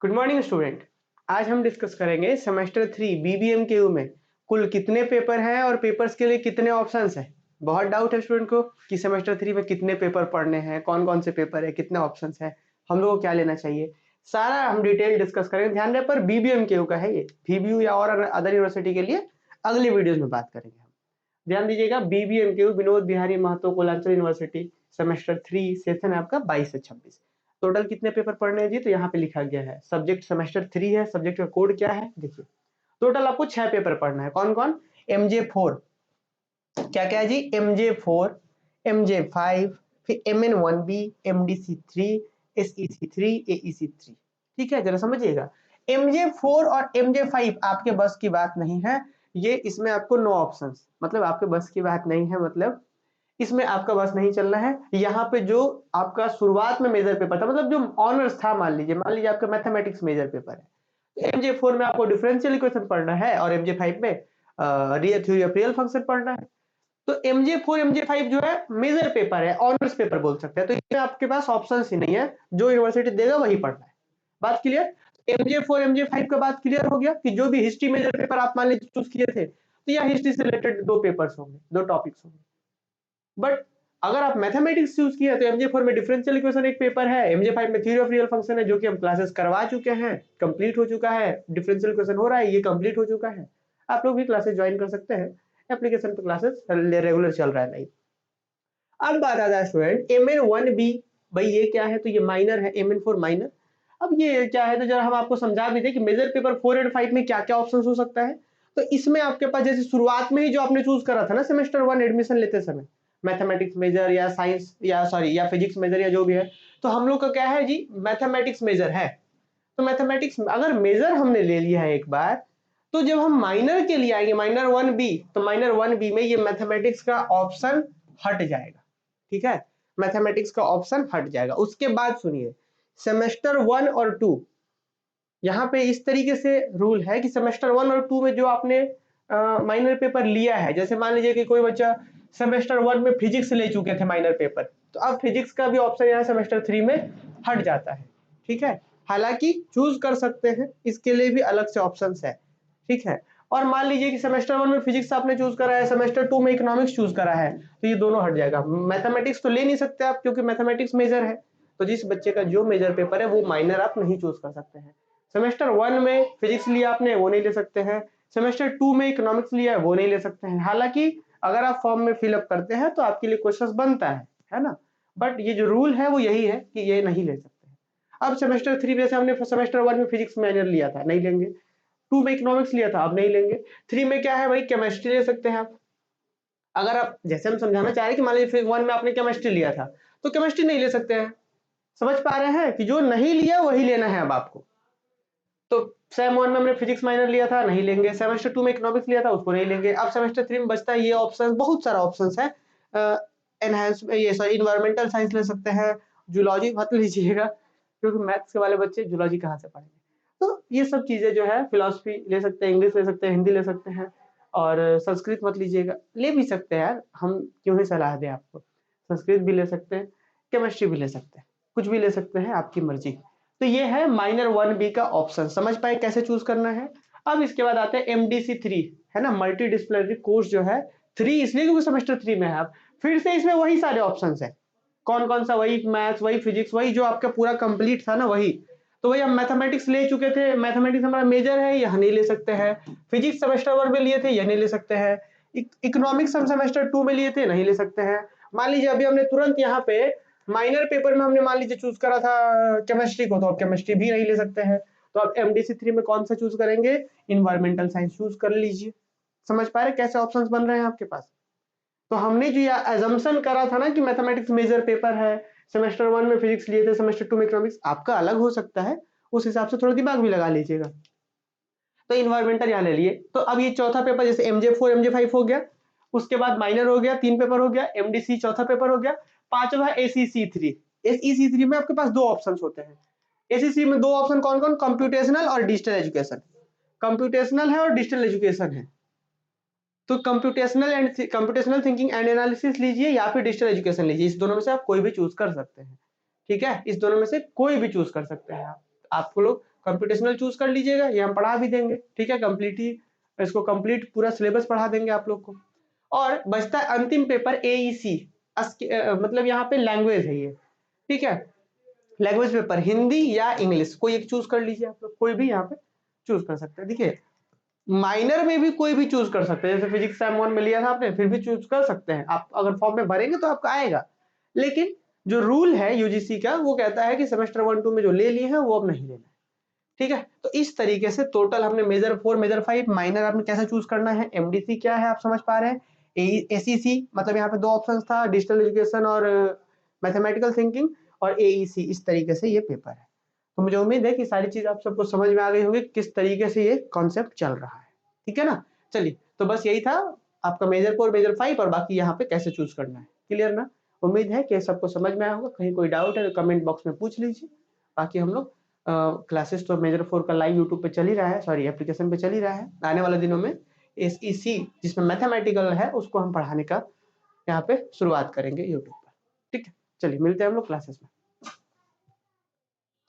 Good morning student. आज हम discuss करेंगे सेमेस्टर 3 बीबीएमकेयू में कुल कितने पेपर हैं और पेपर्स के लिए कितने ऑप्शंस हैं। बहुत डाउट है स्टूडेंट को कि सेमेस्टर 3 में कितने पेपर पढ़ने हैं, कौन कौन से पेपर है, कितने ऑप्शंस हैं, हम लोगों को क्या लेना चाहिए, सारा हम डिटेल डिस्कस करेंगे। ध्यान रहे पर बीबीएमकेयू का है, ये बीबीयू या और अदर यूनिवर्सिटी के लिए अगली वीडियोज में बात करेंगे हम। ध्यान दीजिएगा, BBMKU Vinod Bihari Mahato Koylanchal university, semester 3 session है आपका 22 से 26। टोटल कितने पेपर पढ़ने हैं जी, तो यहाँ पे लिखा गया है सब्जेक्ट सेमेस्टर 3 है, सब्जेक्ट का कोड क्या है देखिए। टोटल आपको 6 पेपर पढ़ना है। कौन कौन? MJ4, क्या क्या है जी, MJ4, MJ5, फिर MN1B, MDC3, SEC3, AEC3। ठीक है, जरा समझिएगा। MJ4 और MJ5 आपके बस की बात नहीं है, ये इसमें आपको नो ऑप्शंस, मतलब आपके बस की बात नहीं है, मतलब इसमें आपका बस नहीं चलना है। यहाँ पे जो आपका शुरुआत में मेजर पेपर था, मतलब जो ऑनर्स था, मान लीजिए आपका मैथमेटिक्स मेजर पेपर है, तो MJ4 में आपको डिफरेंशियल इक्वेशन पढ़ना है और MJ5 में real theory of real function पढ़ना है। तो MJ4 MJ5 जो है मेजर पेपर है, ऑनर्स पेपर बोल सकते हैं, तो इसमें आपके पास ऑप्शन ही नहीं है, जो यूनिवर्सिटी देगा वही पढ़ना है। बात क्लियर? MJ4 MJ5 का बात क्लियर हो गया कि जो भी हिस्ट्री मेजर पेपर आप मान लीजिए चूज किए थे, तो यह हिस्ट्री से रिलेटेड दो पेपर्स होंगे, दो टॉपिक्स होंगे। बट अगर आप मैथमेटिक्स चूज किया तो MJ4 में डिफरेंशियल इक्वेशन एक पेपर है, MJ5 में थ्योरी ऑफ रियल फंक्शन है, जो कि हम क्लासेस करवा चुके हैं, कंप्लीट हो चुका है। डिफरेंशियल इक्वेशन हो रहा है, ये कंप्लीट हो चुका है। आप लोग भी क्लासेस ज्वाइन कर सकते हैं, एप्लीकेशन पे क्लासेस रेगुलर चल रहा है लाइव। अब बात आता है स्टूडेंट MN1B, भाई ये क्या है? तो ये माइनर है, MN4 माइनर। अब ये क्या है, तो जरा हम आपको समझा भी दें कि मेजर पेपर 4 एंड 5 में क्या क्या ऑप्शन हो सकता है। तो इसमें आपके पास जैसे शुरुआत में ही जो आपने चूज करा था ना सेमेस्टर 1 एडमिशन लेते समय, मैथमेटिक्स मेजर या साइंस या सॉरी या फिजिक्स मेजर या जो भी है, तो हम लोग का क्या है जी, मैथमेटिक्स मेजर है। तो मैथमेटिक्स अगर मेजर हमने ले लिया है एक बार, तो जब हम माइनर के लिए आएंगे, माइनर 1B, तो माइनर 1B में ये मैथमेटिक्स का ऑप्शन हट जाएगा। ठीक है, मैथमेटिक्स का ऑप्शन हट जाएगा। उसके बाद सुनिए, सेमेस्टर 1 और 2, यहाँ पे इस तरीके से रूल है कि सेमेस्टर 1 और 2 में जो आपने माइनर पेपर लिया है, जैसे मान लीजिए कि कोई बच्चा सेमेस्टर 1 में फिजिक्स ले चुके थे माइनर पेपर, तो अब फिजिक्स का भी ऑप्शन यहाँ सेमेस्टर 3 में हट जाता है। ठीक है, हालांकि चूज कर सकते हैं, इसके लिए भी अलग से ऑप्शंस है। ठीक है, और मान लीजिए कि सेमेस्टर 1 में फिजिक्स आपने चूज करा है, सेमेस्टर 2 में इकोनॉमिक्स चूज करा है, तो ये दोनों हट जाएगा। मैथमेटिक्स तो ले नहीं सकते आप, क्योंकि मैथमेटिक्स मेजर है, तो जिस बच्चे का जो मेजर पेपर है वो माइनर आप नहीं चूज कर सकते हैं। सेमेस्टर 1 में फिजिक्स लिया आपने, वो नहीं ले सकते हैं। सेमेस्टर 2 में इकोनॉमिक्स लिया है, वो नहीं ले सकते हैं। हालांकि अगर आप फॉर्म में फिलअप करते हैं तो आपके लिए क्वेश्चन बनता है ना, बट ये जो रूल है वो यही है कि ये नहीं ले सकते हैं। अब सेमेस्टर 3 जैसे हमने सेमेस्टर 1 में फिजिक्स माइनर लिया था, नहीं लेंगे। 2 में इकोनॉमिक्स लिया था, अब नहीं लेंगे। 3 में क्या है भाई, केमिस्ट्री ले सकते हैं आप। अगर आप जैसे हम समझाना चाह रहे हैं कि मान लीजिए 1 में आपने केमिस्ट्री लिया था, तो केमिस्ट्री नहीं ले सकते हैं। समझ पा रहे हैं कि जो नहीं लिया वही लेना है अब आपको। तो सेम 1 में हमने फिजिक्स माइनर लिया था, नहीं लेंगे। सेमेस्टर 2 में इकोनॉमिक्स लिया था, उसको नहीं लेंगे। अब सेमेस्टर 3 में बचता है ये ऑप्शन, बहुत सारा ऑप्शंस है। एनहांस ये सॉरी इन्वायरमेंटल साइंस ले सकते हैं, जूलॉजी मत लीजिएगा, क्योंकि मैथ्स के वाले बच्चे जूलॉजी कहाँ से पढ़ेंगे। तो ये सब चीजें जो है, फिलॉसफी ले सकते हैं, इंग्लिश ले सकते हैं, हिंदी ले सकते हैं, और संस्कृत मत लीजिएगा। ले भी सकते हैं यार, हम क्यों ही सलाह दें आपको, संस्कृत भी ले सकते हैं, केमिस्ट्री भी ले सकते हैं, कुछ भी ले सकते हैं, आपकी मर्जी। तो ये है माइनर 1B का ऑप्शन, समझ पाए कैसे चूज करना है। अब इसके बाद आते हैं MDC3, है ना, मल्टी डिसिप्लिनरी कोर्स जो है 3 इसलिए क्योंकि सेमेस्टर 3 में है। आप फिर से इसमें वही सारे ऑप्शंस है। कौन कौन सा? वही मैथ्स, वही फिजिक्स, वही जो आपका पूरा कंप्लीट था ना, वही। तो वही हम मैथमेटिक्स ले चुके थे, मैथमेटिक्स हमारा मेजर है, यह नहीं ले सकते हैं। फिजिक्स सेमेस्टर 1 में लिए थे, यह नहीं ले सकते हैं। इकोनॉमिक्स हम सेमेस्टर 2 में लिए थे, नहीं ले सकते हैं। मान लीजिए अभी हमने तुरंत यहाँ पे माइनर पेपर में हमने मान लीजिए चूज करा था केमिस्ट्री को, तो अब केमिस्ट्री भी नहीं ले सकते हैं। तो अब MDC3 में कौन सा चूज करेंगे? इन्वायरमेंटल साइंस चूज कर लीजिए। समझ पा रहे कैसे ऑप्शंस बन रहे हैं आपके पास? तो हमने जो ये एजम्पशन करा था ना कि मैथमेटिक्स मेजर पेपर है, सेमेस्टर 1 में फिजिक्स लिए थे, सेमेस्टर 2 में इकोनॉमिक्स, आपका अलग हो सकता है, उस हिसाब से थोड़ा दिमाग भी लगा लीजिएगा। तो इन्वायरमेंटल यहाँ ले लिए। तो अब ये चौथा पेपर जैसे MJ4 MJ5 हो गया, उसके बाद माइनर हो गया, 3 पेपर हो गया, MDC चौथा पेपर हो गया, पांचवा SEC3। SEC3 में आपके पास दो ऑप्शंस होते हैं। SEC में दो ऑप्शन कौन कौन? कंप्यूटेशनल और डिजिटल एजुकेशन। कंप्यूटेशनल है और डिजिटल एजुकेशन है। तो कंप्यूटेशनल थिंकिंग एंड एनालिसिस लीजिए या फिर डिजिटल एजुकेशन लीजिए, इस दोनों में से आप कोई भी चूज कर सकते हैं। ठीक है, इस दोनों में से कोई भी चूज कर सकते हैं आप। आपको लोग कंप्यूटेशनल चूज कर लीजिएगा, ये हम पढ़ा भी देंगे, ठीक है, इसको कंप्लीट पूरा सिलेबस पढ़ा देंगे आप लोग को। और बचता है अंतिम पेपर AEC, मतलब यहाँ पे लैंग्वेज है ये, ठीक है, लैंग्वेज पेपर हिंदी या इंग्लिश, कोई एक चूज कर लीजिए आप लोग, कोई भी यहाँ पे चूज कर सकते हैं। देखिए माइनर में भी कोई भी चूज कर सकते हैं, जैसे फिजिक्स सेम 1 में लिया था आपने, फिर भी चूज कर सकते हैं आप, अगर फॉर्म में भरेंगे तो आपका आएगा। लेकिन जो रूल है यूजीसी का वो कहता है कि सेमेस्टर 1-2 में जो ले लिए हैं वो अब नहीं लेना है, ठीक है। तो इस तरीके से टोटल हमने मेजर 4 मेजर 5 माइनर आपने कैसे चूज करना है, एमडीसी क्या है आप समझ पा रहे हैं, एसीसी मतलब यहाँ पे 2 ऑप्शन था, डिजिटल एजुकेशन और मैथमेटिकल थिंकिंग, और एईसी, इस तरीके से ये पेपर है। तो मुझे उम्मीद है कि सारी चीज आप सबको समझ में आ गई होगी किस तरीके से ये कॉन्सेप्ट चल रहा है, ठीक है ना। चलिए तो बस यही था आपका मेजर 4 मेजर 5 और बाकी यहाँ पे कैसे चूज करना है, क्लियर ना। उम्मीद है कि सबको समझ में आया होगा, कहीं कोई डाउट है तो कमेंट बॉक्स में पूछ लीजिए। बाकी हम लोग क्लासेस तो मेजर 4 का लाइव यूट्यूब पे चल ही रहा है, सॉरी एप्लीकेशन पे चल ही रहा है। आने वाले दिनों में एसईसी जिसमें मैथमेटिकल है उसको हम पढ़ाने का यहाँ पे शुरुआत करेंगे यूट्यूब पर, ठीक है। चलिए मिलते हैं हम लोग क्लासेस में।